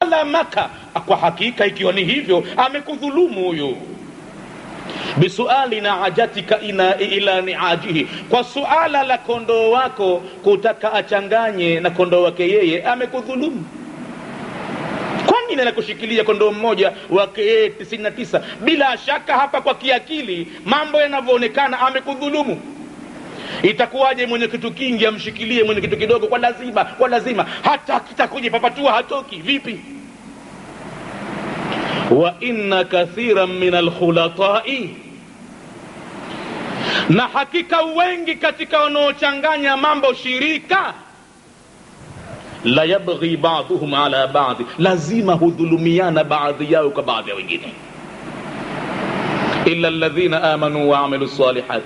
lamaka, kwa hakika ikiwa ni hivyo amekudhulumu huyu. Bisuali naajatika ila niajihi, kwa suala la kondoo wako kutaka achanganye na kondoo wake yeye, amekudhulumu. Kwa nini anakushikilia kondoo mmoja wake yeye 99? Bila shaka hapa kwa kiakili mambo yanavyoonekana amekudhulumu. Itakuwaje mwenye kitu kingi amshikilie mwenye kitu kidogo kwa lazima hata kitakujipapatua hatoki vipi? Wa inna kathiran minal khulatai, na hakika wengi katika wanaochanganya mambo shirika, la yabghi ba'dhum ala ba'd, lazima hudhulumiana baadhi yao kwa baadhi ya wengine. Illa alladhina amanu wa amilus salihat,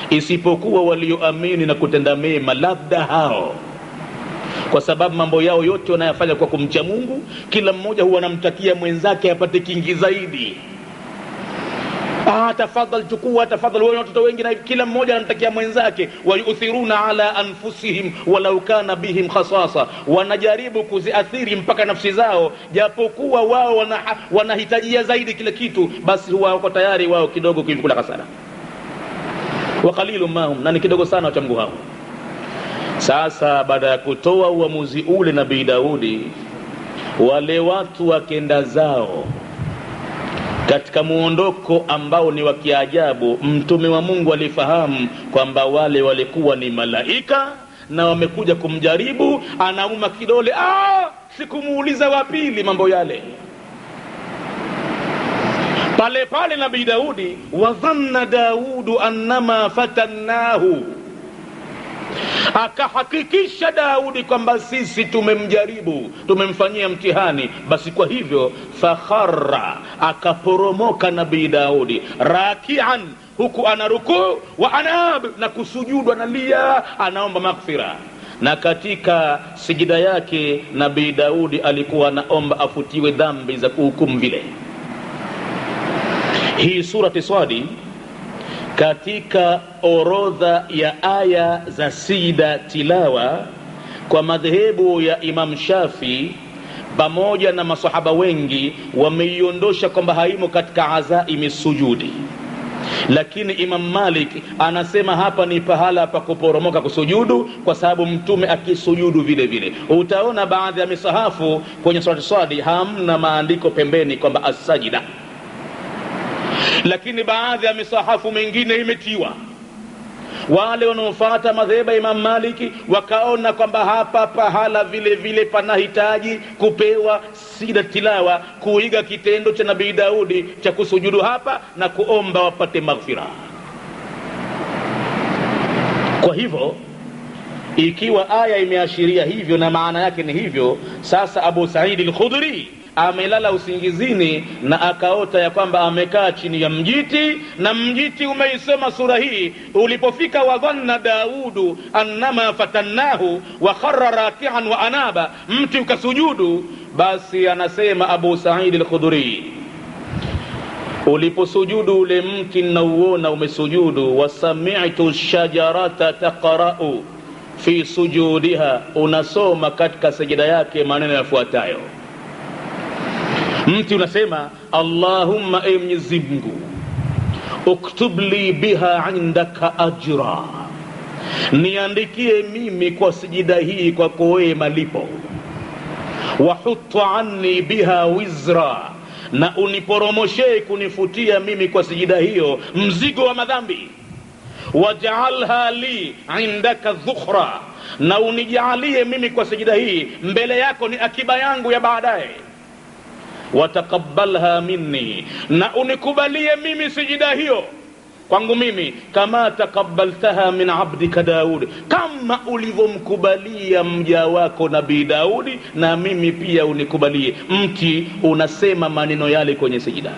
isipokuwa walioamini na kutenda mema, labda hao, kwa sababu mambo yao yote wanayafanya kwa kumcha Mungu. Kila mmoja huwa anamtakia mwenzake apate kingi zaidi. Tafadhali chukua, tafadhali wewe, watoto wengi, na kila mmoja anamtakia mwenzake. Wayuthiruna ala anfusihim walau kana bihim khasasa, wanajaribu kuziathiri mpaka nafsi zao, japokuwa wao wanahitajia zaidi kila kitu, basi huwa wako tayari wao kidogo kula hasara. Wa qalilum mahum, na ni kidogo sana wacha Mungu hao. Sasa baada ya kutoa uamuzi ule Nabii Daudi, wale watu wakenda zao katika muondoko ambao ni wa kiajabu. Mtume wa Mungu alifahamu kwamba wale walikuwa ni malaika na wamekuja kumjaribu. Anauma kidole, sikumuuliza wa pili mambo yale. Pale pale Nabii Daudi, wadhanna Daudu annama fatannahu, akahakikisha Daudi kwamba sisi tumemjaribu, tumemfanyia mtihani. Basi kwa hivyo fakharra, akaporomoka Nabii Daudi rakian, huku anaruku wa anab, na kusujudu, analia, anaomba maghfira. Na katika sijida yake Nabii Daudi alikuwa anaomba afutiwe dhambi za kuhukumu vile. Hii surati Swadi katika orodha ya aya za sida tilawa kwa madhehebu ya Imam Shafi pamoja na masahaba wengi wameiondosha kwamba haimo katika azaimi sujudi. Lakini Imam Malik anasema hapa ni pahala pa kuporomoka kusujudu, kwa sababu mtume akisujudu vile vile. Utaona baadhi ya misahafu kwenye surati Swadi hamna maandiko pembeni kwamba as-sajida, lakini baadhi ya misahafu mengine imetiwa. Wale wanaofuata madhhabu ya Imam Maliki wakaona kwamba hapa pahala vile vile panahitaji kupewa sida tilawa, kuiga kitendo cha Nabii Daudi cha kusujudu hapa na kuomba wapate maghfira. Kwa hivyo ikiwa aya imeashiria hivyo na maana yake ni hivyo, sasa Abu Sa'id al-Khudri amelala usingizini na akaota ya kwamba amekaa chini ya mjiti, na mjiti umeisoma sura hii. Ulipofika wadhanna Daudu annama fatannahu wa kharra raki'an wa anaba, mti ukasujudu. Basi anasema Abu Sa'id al-Khudri, uliposujudu ule mti na uona umesujudu, wasami'tu shajarata taqra'u fi sujudiha, unasoma katika sajida yake maneno yafuatayo. Mti unasema, Allahumma, ay Mwenyezi Mungu, uktub li biha indaka ajra, niandikie mimi kwa sijida hii kwa wewe malipo. Wa huttu anni biha wizra, na uniporomoshe kunifutia mimi kwa sijida hiyo mzigo wa madhambi. Waj'alha li indaka dhukhra, na unijalie mimi kwa sijida hii mbele yako ni akiba yangu ya baadaye. Watakabbalha minni, na unikubalie mimi sijida hiyo kwangu mimi, kama takabbaltaha min abdika Daud, kama ulivomkubalia mja wako Nabii Daudi, na mimi pia unikubalie. Mti unasema maneno yale kwenye sijida.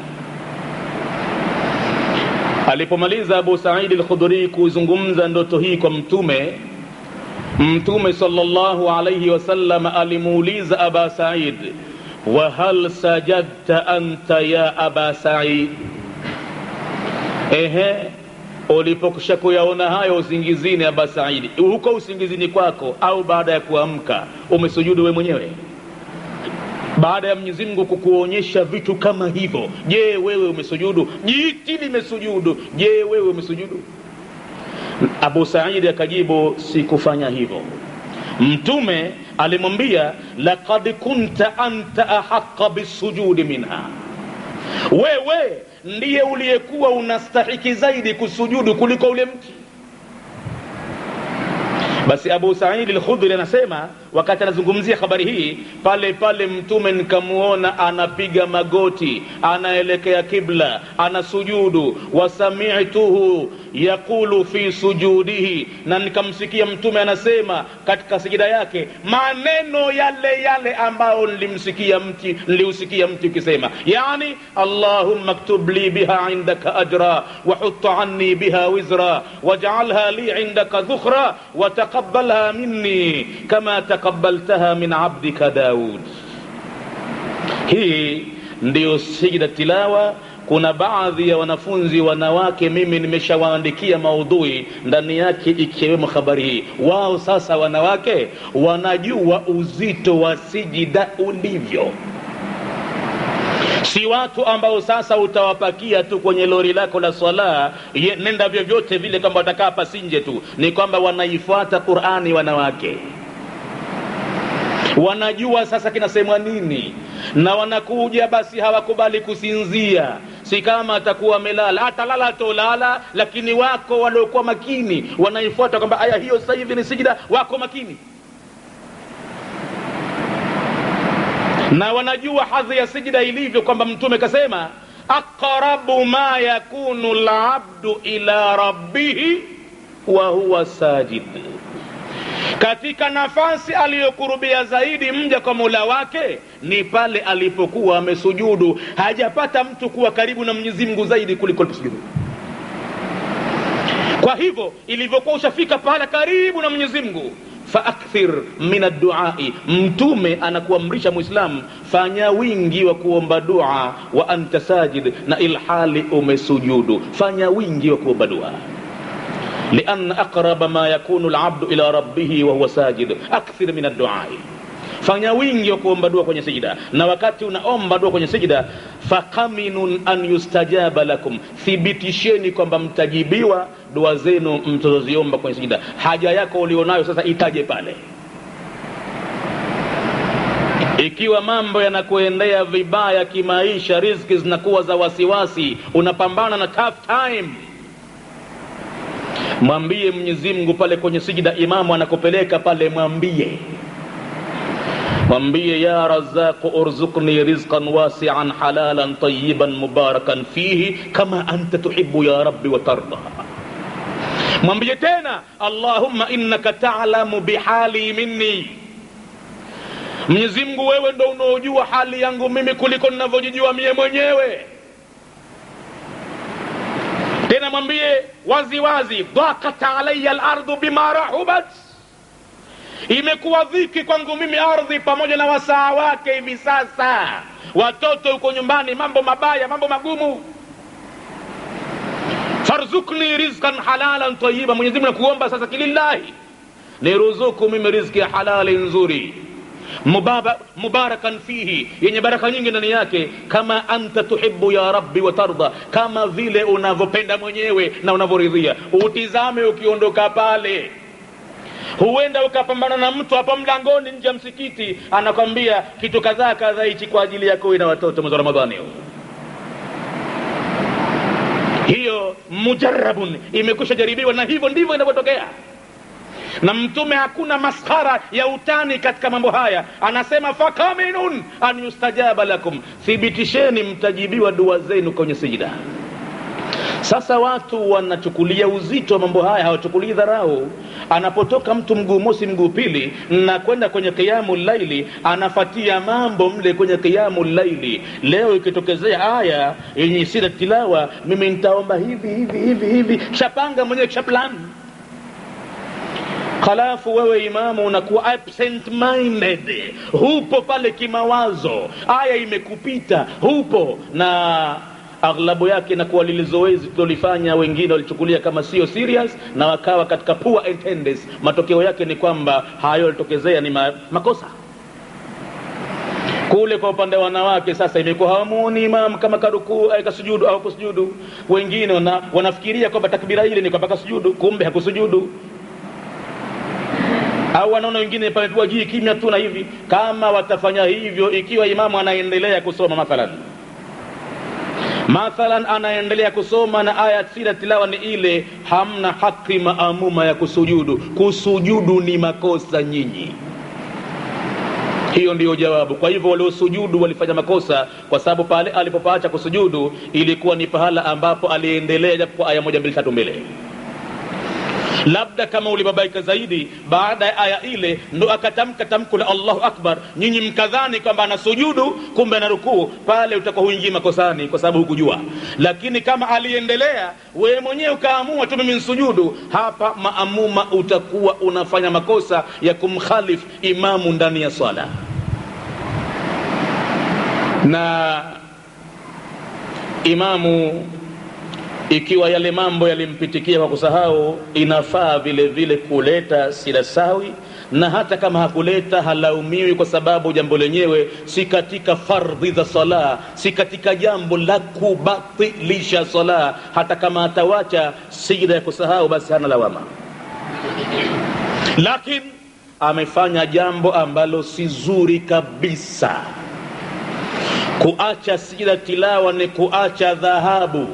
Alipomaliza Abu Sa'id al-Khudri kuzungumza ndoto hii kwa Mtume sallallahu alayhi wasallam alimuuliza Aba Sa'id, wa hal sajadta anta ya Aba Sa'id? Ulipokwisha kuyaona hayo usingizini Aba Sa'id, huko usingizini kwako au baada ya kuamka, umesujudu wewe mwenyewe? baada ya Mwenyezi Mungu kukuonyesha vitu kama hivyo, je, wewe umesujudu? Jiti limesujudu, je, wewe umesujudu? Abu Sa'id akajibu, sikufanya hivyo. Mtume alimwambia, laqad kunta anta ahaqqa bisujudi minha, wewe ndiye uliyekuwa unastahiki zaidi kusujudu kuliko ule mti. Basi Abu Sa'id al-Khudri anasema, wakati anazungumzia habari hii, pale pale Mtume nikamuona anapiga magoti, anaelekea kibla, anasujudu. Wasami'tuhu yaqulu fi sujudihi, na nikamsikia Mtume anasema katika sijida yake maneno yale yale ambayo niliusikia mti ukisema, yani Allahumma aktub li biha indaka ajra wa hutta anni biha wizra waj'alha li indaka dhukhra wa taqabbalha minni kama taqabbaltaha min abdika Daud. Hii ndio sijida tilawa. Kuna baadhi ya wanafunzi wanawake mimi nimeshawaandikia maudhui ndani yake ikiwemo habari hii. Wao sasa wanawake wanajua uzito wa sijida ulivyo. Si watu ambao sasa utawapakia tu kwenye lori lako la swala, nenda vyovyote vile kwamba watakaa pasinje tu. Ni kwamba wanaifuata Qur'ani wanawake. Wanajua sasa kinasemwa nini, na wanakuja basi hawakubali kusinzia. Si kama atakuwa amelala, atalala tolala, lakini wako waliokuwa makini wanaifuata kwamba aya hiyo sasa hivi ni sijida, wako makini. Na wanajua hadhi ya sijida ilivyo, kwamba Mtume kasema, aqrabu ma yakunu al-abdu ila rabbih wa huwa sajid, katika nafasi aliyokurubia zaidi mja kwa Mola wake ni pale alipokuwa amesujudu. Hajapata mtu kuwa karibu na Mwenyezi Mungu zaidi kuliko aliposujudu. Kwa hivyo ilivyokuwa ushafika pale karibu na Mwenyezi Mungu, faakthir min ad-du'ai, Mtume anakuamrisha Muislamu, fanya wingi wa kuomba dua, wa anta sajid, na ilhali umesujudu, fanya wingi wa kuomba dua. لأن أقرب ما يكون العبد إلى ربه وهو ساجد أكثر من الدعاء. Fanya wingi wa kuomba dua kwenye sijida, na wakati unaomba dua kwenye sijida, faqaminun an yustajaba lakum, thibitisheni kwamba mtajibiwa dua zenu mtazoziomba kwenye sijida. Haja yako ulionayo sasa itaje pale. Ikiwa mambo yanakuendea vibaya kimaisha, riziki zinakuwa za wasiwasi, unapambana na tough time, mwambie Mwenyezi Mungu pale kwenye sijida. Imamu anakupeleka pale, mwambie ya Razzaq urzuqni rizqan wasi'an halalan tayyiban mubarakan fihi kama anta tuhibbu ya rabbi wa tarda. Mwambie tena, Allahumma innaka ta'lamu bihali minni, Mwenyezi Mungu wewe ndo unaojua hali yangu mimi kuliko ninavyojijua mimi mwenyewe. Tena mwambie wazi wazi, dhaqat alayya al-ardu bima rahubat, imekuwa dhiki kwangu mimi ardhi pamoja na wasaa wake hivi sasa. Watoto uko nyumbani, mambo mabaya, mambo magumu. Farzuqni rizqan halalan tayyiban, Mwenyezi Mungu nakuomba sasa kilillahi, niruzuku mimi riziki ya halali nzuri, mubarakan fihi, yenye baraka nyingi ndani yake, kama anta tuhibbu ya rabbi wa tarda, kama vile unavyopenda mwenyewe na unavyoridhia. Utizame ukiondoka pale, huenda ukapambana na mtu hapa mlangoni nje ya msikiti, anakwambia kitu kadhaa kadhaa hichi kwa ajili yako na watoto mwezi wa Ramadhani. Hiyo mujarrabun, imekusha jaribiwa, na hivyo ndivyo inavyotokea. Na Mtume hakuna maskhara ya utani katika mambo haya. Anasema fakaminun an yustajaba lakum, thibitisheni mtajibiwa dua zenu kwenye sijida. Sasa watu wanachukulia uzito mambo haya, hawachukulii dharau. Anapotoka mtu mguu mosi mguu pili na kwenda kwenye qiyamul laili, anafatia mambo mle kwenye qiyamul laili. Leo ikitokezea aya yenye sida tilawa, mimi nitaomba hivi, shapanga mwenyewe, shaplan. Khalafu wewe imamu unakuwa absent minded, hupo pale kimawazo, aya imekupita, hupo, na aghlabu yake inakuwa lile zoezi tulilofanya wengine walichukulia kama sio serious, na wakawa katika poor attendance. Matokeo yake ni kwamba hayo yalitokezea ni makosa. Kule kwa upande wa wanawake sasa imekuwa hawamuoni imam kama karukuu kasujudu au kusujudu. Wengine wanafikiria kwamba takbira ile ni kwamba kasujudu, kumbe hakusujudu. Au wanaona wengine pamepigwa jii kimya tu na hivi. Kama watafanya hivyo, ikiwa imamu anaendelea kusoma mathalan anaendelea kusoma na aya sira tilawa ni ile, hamna haki maamuma ya kusujudu. Kusujudu ni makosa nyinyi. Hiyo ndiyo jawabu. Kwa hivyo waliosujudu walifanya makosa, kwa sababu pale alipopaacha kusujudu ilikuwa ni pahala ambapo aliendelea japo kwa aya 1 2 3 mbele. Labda kama ulibabaika zaidi baada ya aya ile ndo akatamka tamko la Allahu Akbar, nyinyi mkadhani kwamba anasujudu kumbe ana rukuu, pale utakuwa huingia makosani kwa sababu hukujua. Lakini kama aliendelea wewe mwenyewe ukaamua tu mimi nisujudu, hapa maamuma utakuwa unafanya makosa ya kumkhalif imamu ndani ya swala. Na imamu ikiwa yale mambo yalimpitikia kwa kusahau, inafaa vile vile kuleta sila sawi, na hata kama hakuleta halaumiwi, kwa sababu jambo lenyewe si katika fardhi za sala, si katika jambo la kubatilisha sala. Hata kama atawacha sijda ya kusahau, basi hana lawama. Lakini amefanya jambo ambalo si zuri kabisa. Kuacha sijda tilawa ni kuacha dhahabu.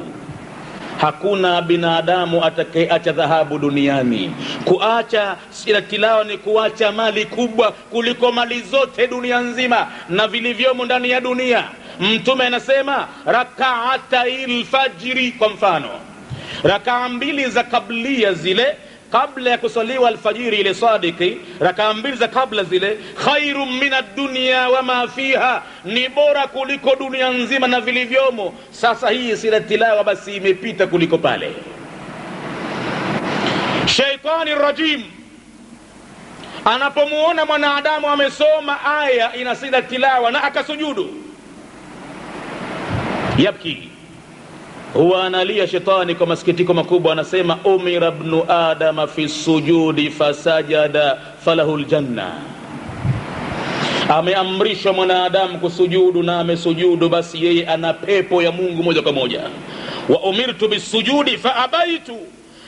Hakuna binadamu atakayeacha dhahabu duniani. Kuacha sijda tilawa ni kuacha mali kubwa kuliko mali zote dunia nzima na vilivyomo ndani ya dunia. Mtume anasema rak'atayil fajri, kwa mfano rakaa 2 za kablia zile kabla ya kusaliwa alfajiri ile sadiki, rakaa 2 za kabla zile, khairum minad dunya wama fiha, ni bora kuliko dunia nzima na vilivyomo. Sasa hii sila tilawa basi imepita kuliko pale. Shaitani rajim anapomuona mwanadamu amesoma aya ina sila tilawa na akasujudu, yabki, huwa analia shetani kwa masikitiko makubwa, anasema umira ibn adama fi sujudi fasajada falahul janna. Ameamrishwa mwanadamu kusujudu na amesujudu, basi yeye ana pepo ya Mungu moja kwa moja. Wa umirtu bisujudi fa abaitu,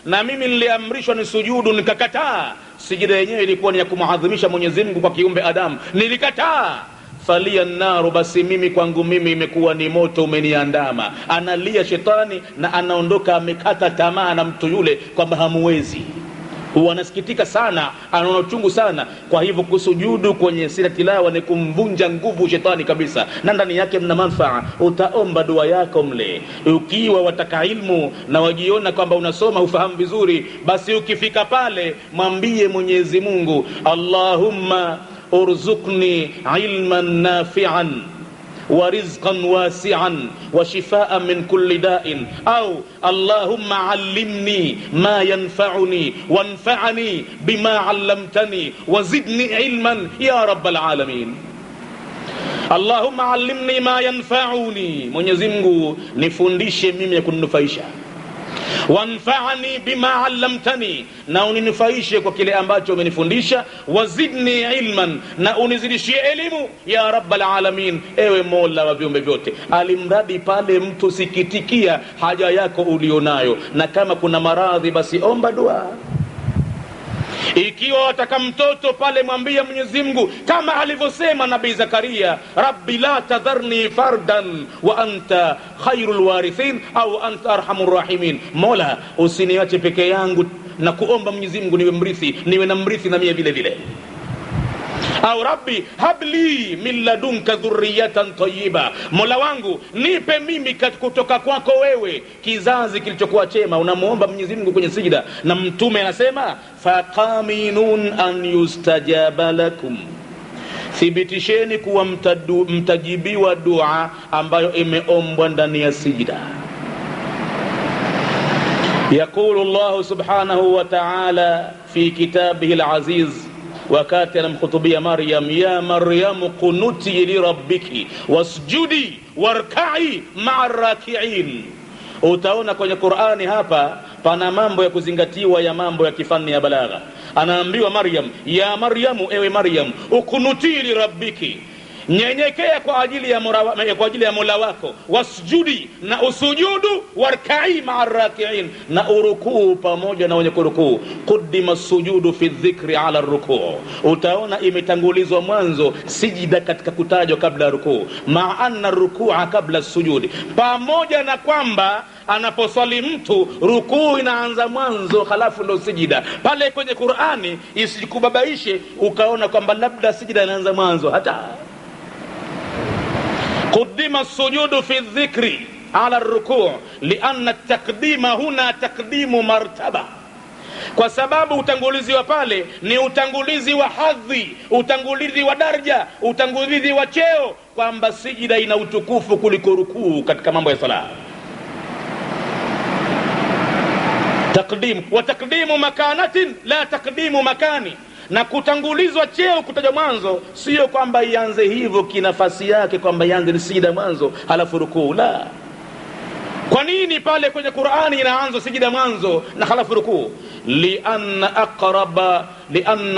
na mimi niliamrishwa ni sujudu nikakataa. Sijida yenyewe ilikuwa ni ya kumuadhimisha Mwenyezi Mungu kwa kiumbe Adam, nilikataa. Falia naru, basi mimi kwangu mimi imekuwa ni moto umeniandama. Analia shetani na anaondoka amekata tamaa na mtu yule kwamba hamuwezi. Wanasikitika sana, anaona uchungu sana. Kwa hivyo kusujudu kwenye sila tilawa ni kumvunja nguvu shetani kabisa, na ndani yake mna manufaa. Utaomba dua yako mle. Ukiwa wataka ilmu na wajiona kwamba unasoma ufahamu vizuri, basi ukifika pale mwambie Mwenyezi Mungu, Allahumma urzuqni ilman nafi'an wa rizqan wasi'an wa shifaa'an min kulli da'in, au Allahumma allimni ma yanfa'uni wanfa'ni bima 'allamtani wa zidni ilman ya rabbal alamin. Allahumma allimni ma yanfa'uni, Mwenyezi Mungu nifundishe mimi ya kuninufaisha, wanfa'ni bima 'allamtani, na uninufaishe kwa kile ambacho umenifundisha, wazidni ilman, na unizidishie elimu ya rabbal alamin, ewe mola wa viumbe vyote. Alimradi pale mtu sikitikia haja yako ulionayo, na kama kuna maradhi basi omba dua. Ikiwa wataka mtoto pale mwambie Mwenyezi Mungu kama alivyosema Nabii Zakaria, Rabbi la tadharni fardan wa anta khairul warithin au anta arhamur rahimin, Mola usiniache peke yangu, na kuomba Mwenyezi Mungu niwe na mrithi na mie vile vile. Au Rabbi habli min ladunka dhurriyatan tayyiba, Mola wangu nipe mimi kutoka kwako wewe kizazi kilichokuwa chema. Unamuomba Mwenyezi Mungu kwenye sijda, na mtume anasema faqaminun an yustajaba lakum, thibitisheni kuwa mtajibiwa dua ambayo imeombwa ndani ya sijda. Yaqulu Allah subhanahu wa ta'ala fi kitabihi al-aziz, wakati anamkhutubia Maryam, ya Maryam qunuti li rabbiki wasjudi warka'i ma'a raki'in. Utaona kwenye Qur'ani hapa pana mambo ya kuzingatiwa, ya mambo ya kifani ya balagha. Anaambiwa Maryam, ya Maryamu, ewe Maryam, ukunuti li rabbiki, nyenyekea kwa ajili ya Mola wako, wasjudi, na usujudu, warkai ma'a raki'in, na urukuu pamoja na wenye kurukuu. Qaddima sujudu fi dhikri ala rukuu, utaona imetangulizwa mwanzo sijida katika kutajwa kabla rukuu, ma'a anna rukua kabla sujudi, pamoja na kwamba anaposali mtu rukuu inaanza mwanzo halafu ndo sijida. Pale kwenye Qur'ani isikubabaishe ukaona kwamba labda sijida inaanza mwanzo. Hata قدم السجود في الذكر على الركوع لأن التقديم هنا تقديم مرتبة, kwa sababu utangulizi wa pale ni utangulizi wa hadhi, utangulizi wa daraja, utangulizi wa cheo, kwamba sijida ina utukufu kuliko rukuu katika mambo ya sala. Taqdim wa taqdimu makanatin la taqdimu makani, na kutangulizwa cheo kutajwa mwanzo sio kwamba ianze hivyo kinafasi yake, kwamba ianze ni sijida mwanzo halafu rukuu. La. Kwa nini pale kwenye Qur'ani inaanza sijida mwanzo na halafu rukuu? Lianna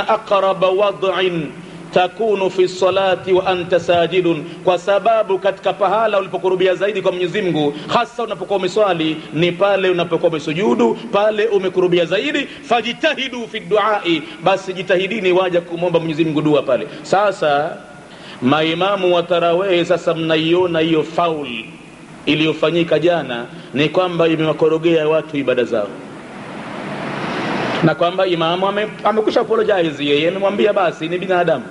aqraba wad'in takunu fi salati wa anta sajidun, kwa sababu katika pahala ulipokurubia zaidi kwa Mwenyezi Mungu, hasa unapokuwa umeswali, ni pale unapokuwa umesujudu, pale umekurubia zaidi. Fajitahidu fi duai, basi jitahidini waja kumomba Mwenyezi Mungu dua pale. Sasa maimamu wa tarawih, sasa mnaiona hiyo faul iliyofanyika jana, ni kwamba imewakorogea watu ibada zao, na kwamba imamu amekusha apologize. Yeye amemwambia basi ni binadamu,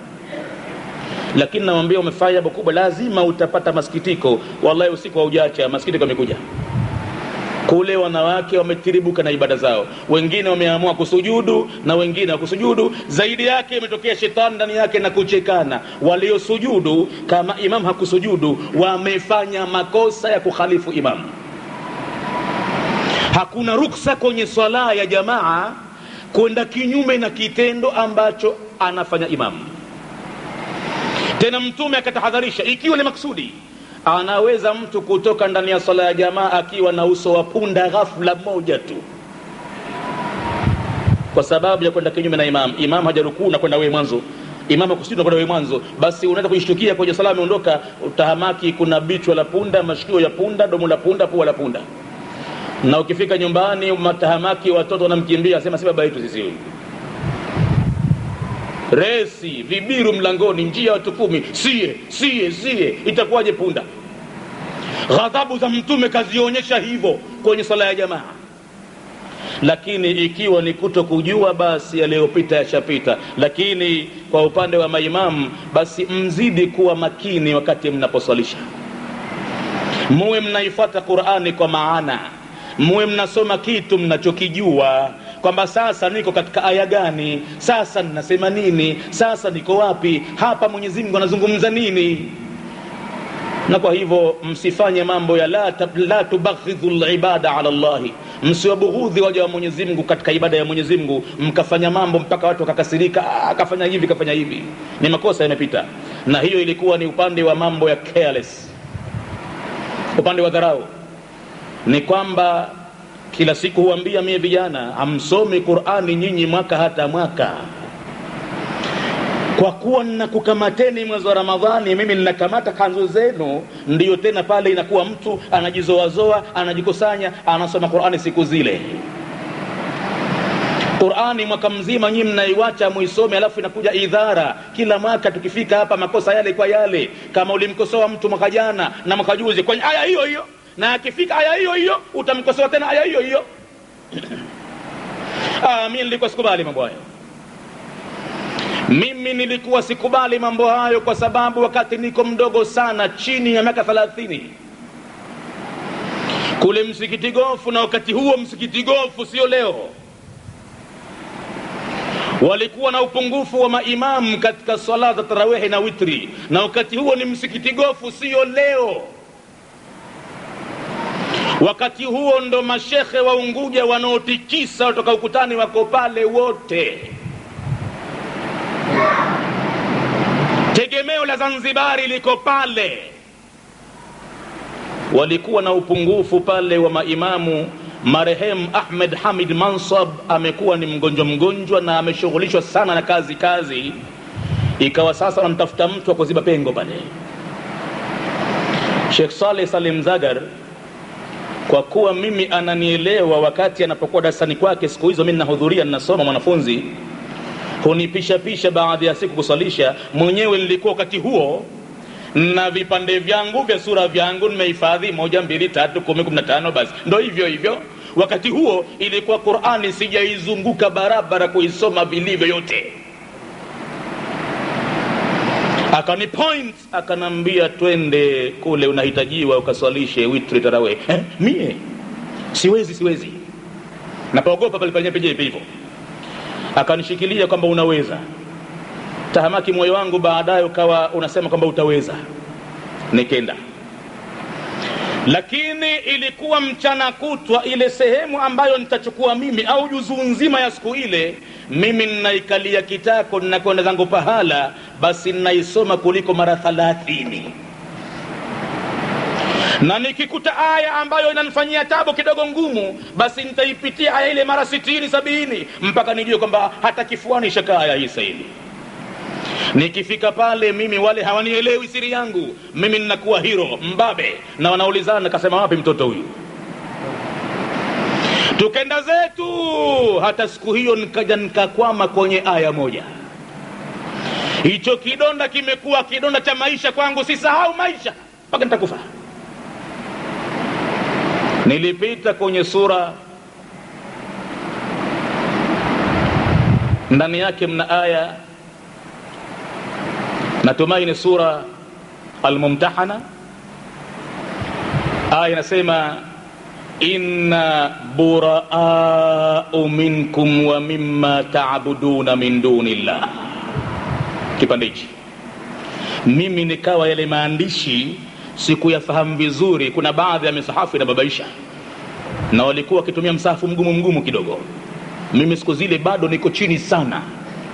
lakini namwambia umefanya jambo kubwa, lazima utapata masikitiko. Wallahi usiku wa ujacha masikitiko yamekuja. Kule wanawake wametiribuka na ibada zao, wengine wameamua kusujudu na wengine hakusujudu. Zaidi yake imetokea shetani ndani yake na kuchekana. Waliosujudu kama imam hakusujudu wamefanya makosa ya kukhalifu imam. Hakuna ruksa kwenye swala ya jamaa kwenda kinyume na kitendo ambacho anafanya imam. Tena Mtume akatahadharisha, ikiwa ni maksudi, anaweza mtu kutoka ndani ya sala ya jamaa akiwa na uso wa punda ghafla moja tu, kwa sababu ya kwenda kinyume na imam. Imam hajarukuu na kwenda wewe mwanzo, imam hakusujudu na kwenda wewe mwanzo, basi unaweza kujishtukia kwenye sala umeondoka, utahamaki kuna bichwa la punda, mashikio ya punda, domo la punda, pua la punda. Na ukifika nyumbani matahamaki, watoto wanamkimbia, sema si baba yetu sisi. Resi, vibiru mlangoni, njia watu 10, sie, itakuwaje punda? Ghadhabu za Mtume kazionyesha hivyo kwenye sala ya jamaa. Lakini ikiwa ni kutokujua, basi yaliyopita yashapita. Lakini kwa upande wa maimamu, basi mzidi kuwa makini wakati mnaposalisha. Muwe mnaifuata Qur'ani kwa maana, muwe mnasoma kitu mnachokijua, kwamba sasa niko katika aya gani, sasa ninasema nini, sasa niko wapi, hapa Mwenyezi Mungu anazungumza nini. Na kwa hivyo msifanye mambo ya la tubaghidhul ibada ala Allah, msiwabughudhi waja wa Mwenyezi Mungu katika ibada ya Mwenyezi Mungu, mkafanya mambo mpaka watu wakakasirika, akafanya hivi kafanya hivi. Ni makosa yamepita, na hiyo ilikuwa ni upande wa mambo ya careless. Upande wa dharau ni kwamba kila siku huambia mie vijana, amsome Qur'ani nyinyi mwaka hata mwaka. Kwa kuwa ninakukamateni mwezi wa Ramadhani, mimi ninakamata kanzu zenu, ndiyo tena pale inakuwa mtu anajizoazoa, anajikusanya, anasoma Qur'ani siku zile. Qur'ani mwaka mzima nyinyi mnaiacha muisome, alafu inakuja idhara kila mwaka. Tukifika hapa makosa yale kwa yale, kama ulimkosoa mtu mwaka jana na mwaka juzi kwenye aya hiyo hiyo, na akifika aya hiyo hiyo utamkosoa tena aya hiyo hiyo. Mimi nilikuwa sikubali mambo hayo. Mimi nilikuwa sikubali mambo hayo kwa sababu wakati niko mdogo sana, chini ya miaka 30, kule msikiti Gofu, na wakati huo msikiti Gofu sio leo, walikuwa na upungufu wa maimamu katika swala za tarawih na witri, na wakati huo ni msikiti Gofu sio leo. Wakati huo ndo mashekhe wa Unguja wanaotikisa kutoka ukutani wako pale wote. Tegemeo la Zanzibari liko pale. Walikuwa na upungufu pale wa maimamu. Marehemu Ahmed Hamid Mansab amekuwa ni mgonjwa na ameshughulishwa sana na kazi. ikawa sasa wanamtafuta mtu wa kuziba pengo pale. Sheikh Saleh Salim Zagar, kwa kuwa mimi ananielewa wakati anapokuwa darasani kwake, siku hizo mimi ninahudhuria ninasoma, mwanafunzi hunipisha baadhi ya siku kusalisha, mwenyewe nilikuwa wakati huo na vipande vyangu vya sura vyangu nimehifadhi 1 2 3 10 15, basi ndio hivyo. Wakati huo ilikuwa Qur'ani sijaizunguka barabara kuisoma vilivyo yote. Akani point, akanambia twende kule unahitajiwa ukaswalishe witri tarawih. Mie siwezi, napaogopa pale penyewe hivyo. Akanishikilia kwamba unaweza. Tahamaki moyo wangu baadaye ukawa unasema kwamba utaweza. Nikenda, lakini ilikuwa mchana kutwa, ile sehemu ambayo nitachukua mimi au juzu nzima ya siku ile, mimi ninaikalia kitako, ninakwenda zangu pahala, basi ninaisoma kuliko mara 30. Na nikikuta aya ambayo inanifanyia tabu kidogo ngumu, basi nitaipitia aya ile mara 60 70 mpaka nijue kwamba hata kifuani shakaa aya hii sahihi. Nikifika pale mimi wale hawanielewi siri yangu, mimi ninakuwa hero mbabe, na wanaulizana kasema wapi mtoto huyu. Tukenda zetu, hata siku hiyo nikaja nikakwama kwenye aya moja. Hicho kidonda kimekuwa kidonda cha maisha kwangu, sisahau maisha mpaka nitakufa. Nilipita kwenye sura, ndani yake mna aya, natumaini sura Al-Mumtahana, aya inasema inna buraa'u minkum wa mimma ta'buduna min dunillah. Kipande hichi mimi nikawa yale maandishi sikuyafahamu vizuri. Kuna baadhi ya misahafu inababaisha, na walikuwa wakitumia msahafu mgumu kidogo. Mimi siku zile bado niko chini sana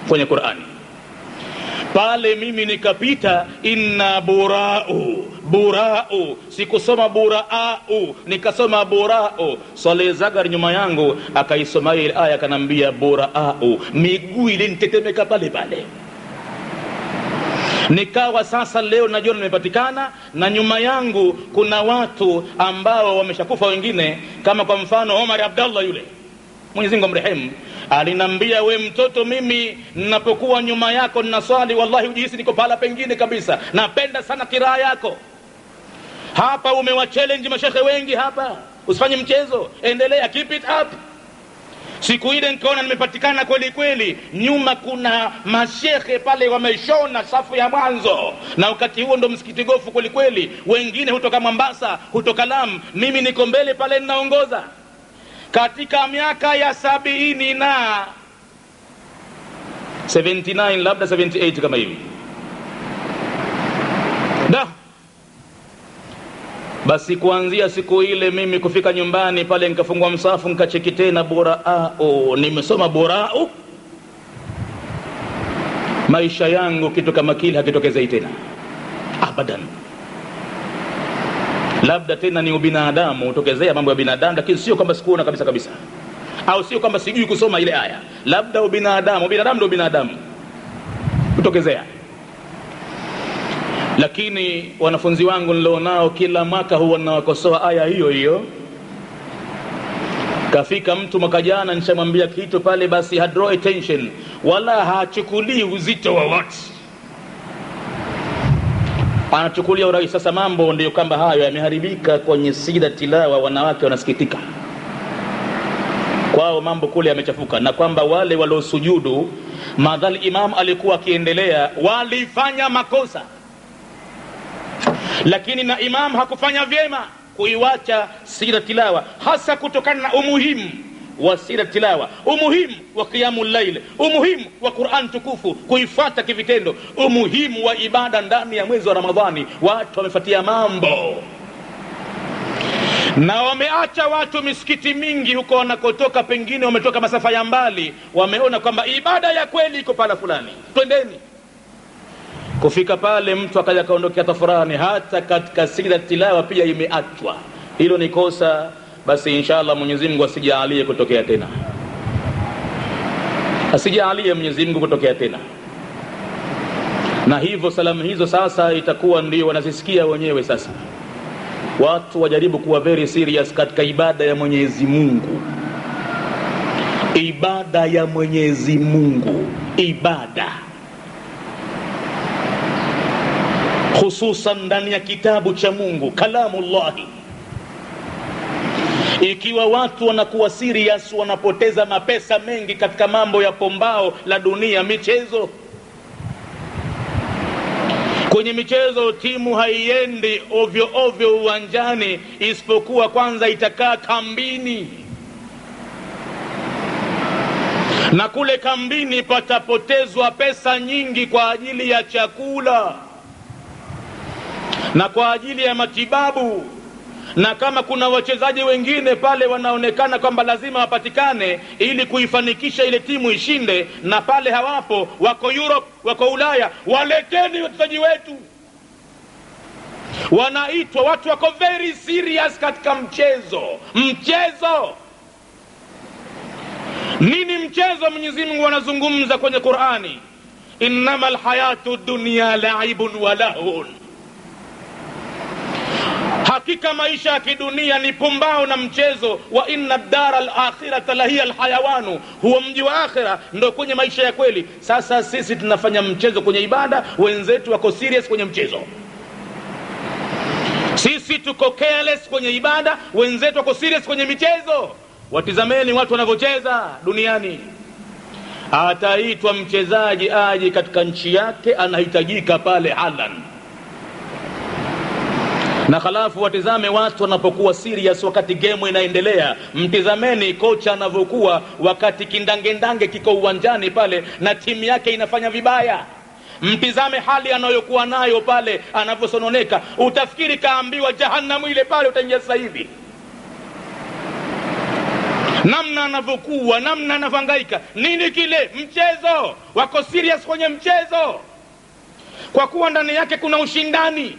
kwenye Qur'ani. Pale mimi nikapita inna bura'u, sikusoma buraa'u, nikasoma bura'u. Saleh Zagar nyuma yangu akaisoma ile aya, akanambia bura'u, miguu ile nitetemeka pale. Nikawa sasa leo najua nimepatikana, na nyuma yangu kuna watu ambao wameshakufa wengine, kama kwa mfano Omar Abdallah yule, Mwenyezi Mungu amrehemu, alinambia we mtoto, mimi ninapokuwa nyuma yako ninaswali, wallahi ujihisi niko pahala pengine kabisa, napenda sana kiraa yako. Hapa umewachallenge mashekhe wengi hapa, usifanye mchezo, endelea, keep it up. Siku ile nikaona nimepatikana kweli. Nyuma kuna mashekhe pale wameshona safu ya mwanzo, na wakati huo ndo msikiti gofu kweli. Wengine hutoka Mombasa, hutoka Lamu, mimi niko mbele pale ninaongoza. Katika miaka ya 70 na 79 labda 78 kama hivi. Basi kuanzia siku ile mimi kufika nyumbani pale, nikafungua msafu, nikacheki tena bura'u, nimesoma bura'u. Maisha yangu kitu kama kile hakitokezei tena abadan. Labda tena ni ubinadamu, utokezea mambo ya binadamu, lakini sio kwamba sikuona kabisa, au sio kwamba sijui kusoma ile aya. Labda ubinadamu ndio binadamu utokezea. Lakini wanafunzi wangu nilionao kila mwaka huwa ninawakosoa aya hiyo. Kafika mtu mwaka jana nishamwambia kitu pale, basi draw attention, wala hachukulii uzito wa watu, anachukulia urahisi. Sasa mambo ndio kwamba hayo yameharibika kwenye sijda tilawa, wanawake wanasikitika kwao, mambo kule yamechafuka, na kwamba wale waliosujudu madhali imam alikuwa akiendelea walifanya makosa, lakini na imam hakufanya vyema kuiwacha sijda tilawa, hasa kutokana na umuhimu wa sijda tilawa, umuhimu wa qiyamul layl, umuhimu wa Qur'an tukufu kuifuata kivitendo, umuhimu wa ibada ndani ya mwezi wa Ramadhani. Watu wamefuatia mambo, na wameacha watu misikiti mingi huko wanakotoka, pengine wametoka masafa ya mbali, wameona kwamba ibada ya kweli iko pala fulani, twendeni. Kufika pale mtu akaja kaondokea tafurani, hata katika sijda tilawa pia imeachwa. Hilo ni kosa. Basi inshallah Mwenyezi Mungu asijalie kutokea tena, asijalie Mwenyezi Mungu kutokea tena. Na hivyo salamu hizo sasa itakuwa ndio wanazisikia wenyewe. Sasa watu wajaribu kuwa very serious katika ibada ya Mwenyezi Mungu. Ibada ya Mwenyezi Mungu, ibada hususan ndani ya kitabu cha Mungu, kalamullahi. Ikiwa watu wanakuwa serious, wanapoteza mapesa mengi katika mambo ya pombao la dunia, michezo. Kwenye michezo timu haiendi ovyo ovyo uwanjani, isipokuwa kwanza itakaa kambini, na kule kambini patapotezwa pesa nyingi kwa ajili ya chakula na kwa ajili ya matibabu. Na kama kuna wachezaji wengine pale wanaonekana kwamba lazima wapatikane ili kuifanikisha ile timu ishinde, na pale hawapo, wako Europe, wako Ulaya, waleteni wachezaji wetu. Wanaitwa, watu wako very serious katika mchezo. Nini mchezo? Mwenyezi Mungu anazungumza kwenye Qur'ani, innamal hayatu dunya la'ibun wa lahun. Hakika maisha ya kidunia ni pumbao na mchezo. Wa inna ad-dara al-akhirata lahiya al-hayawanu, huwa mji wa akhira ndio kwenye maisha ya kweli. Sasa sisi tunafanya mchezo kwenye ibada, wenzetu wako serious kwenye mchezo. Sisi tuko careless kwenye ibada, wenzetu wako serious kwenye michezo. Watizameni watu wanavyocheza duniani. Ataitwa mchezaji aje katika nchi yake, anahitajika pale halan. Na khalafu watizame watu wanapokuwa serious wakati game inaendelea. Mtizameni kocha anavyokuwa wakati kindangendange kiko uwanjani pale na timu yake inafanya vibaya. Mtizame hali anayokuwa nayo pale, anavyosononeka. Utafikiri kaambiwa jahannam ile pale utaingia sasa hivi. Namna anavyokuwa, namna anavyohangaika. Nini kile? Mchezo. Wako serious kwenye mchezo, kwa kuwa ndani yake kuna ushindani.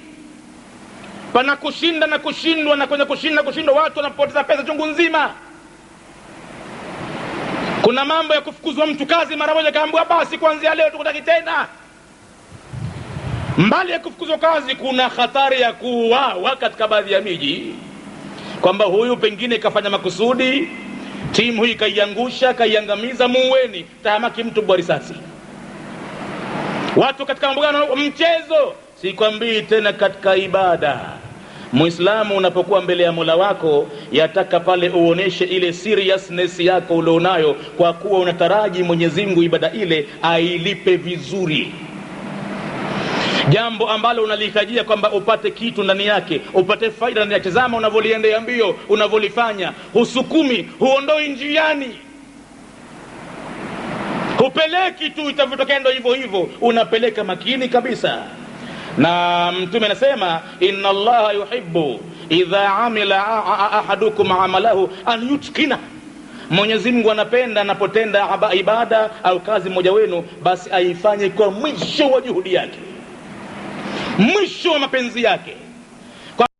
Pana kushinda na kushindwa, na kwenye kushindwa watu wanapoteza pesa chungu nzima. Kuna mambo ya kufukuzwa mtu kazi mara moja, kaambiwa basi kuanzia leo tukutaki tena. Mbali ya kufukuzwa kazi, kuna hatari ya kuuawa katika baadhi ya miji, kwamba huyu pengine kafanya makusudi, timu hii kaiangusha, kaiangamiza, muweni, tahamaki mtu kwa risasi. Watu katika mbugano mchezo. Sikwambii tena katika ibada. Muislamu unapokuwa mbele ya Mola wako, yataka pale uoneshe ile seriousness yako ulionayo, kwa kuwa unataraji Mwenyezi Mungu ibada ile ailipe vizuri. Jambo ambalo unalihitajia kwamba upate kitu ndani yake, upate faida ndani yake. Tazama unavyoliendea mbio, unavyolifanya, husukumi, huondoi njiani, hupeleki tu itavyotokea ndio hivyo hivyo, unapeleka makini kabisa. Na Mtume anasema inna Allaha yuhibbu idha amila ahadukum amalahu an yutkina. Mwenyezi Mungu anapenda anapotenda ibada au kazi mmoja wenu, basi aifanye kwa mwisho wa juhudi yake, mwisho wa mapenzi yake.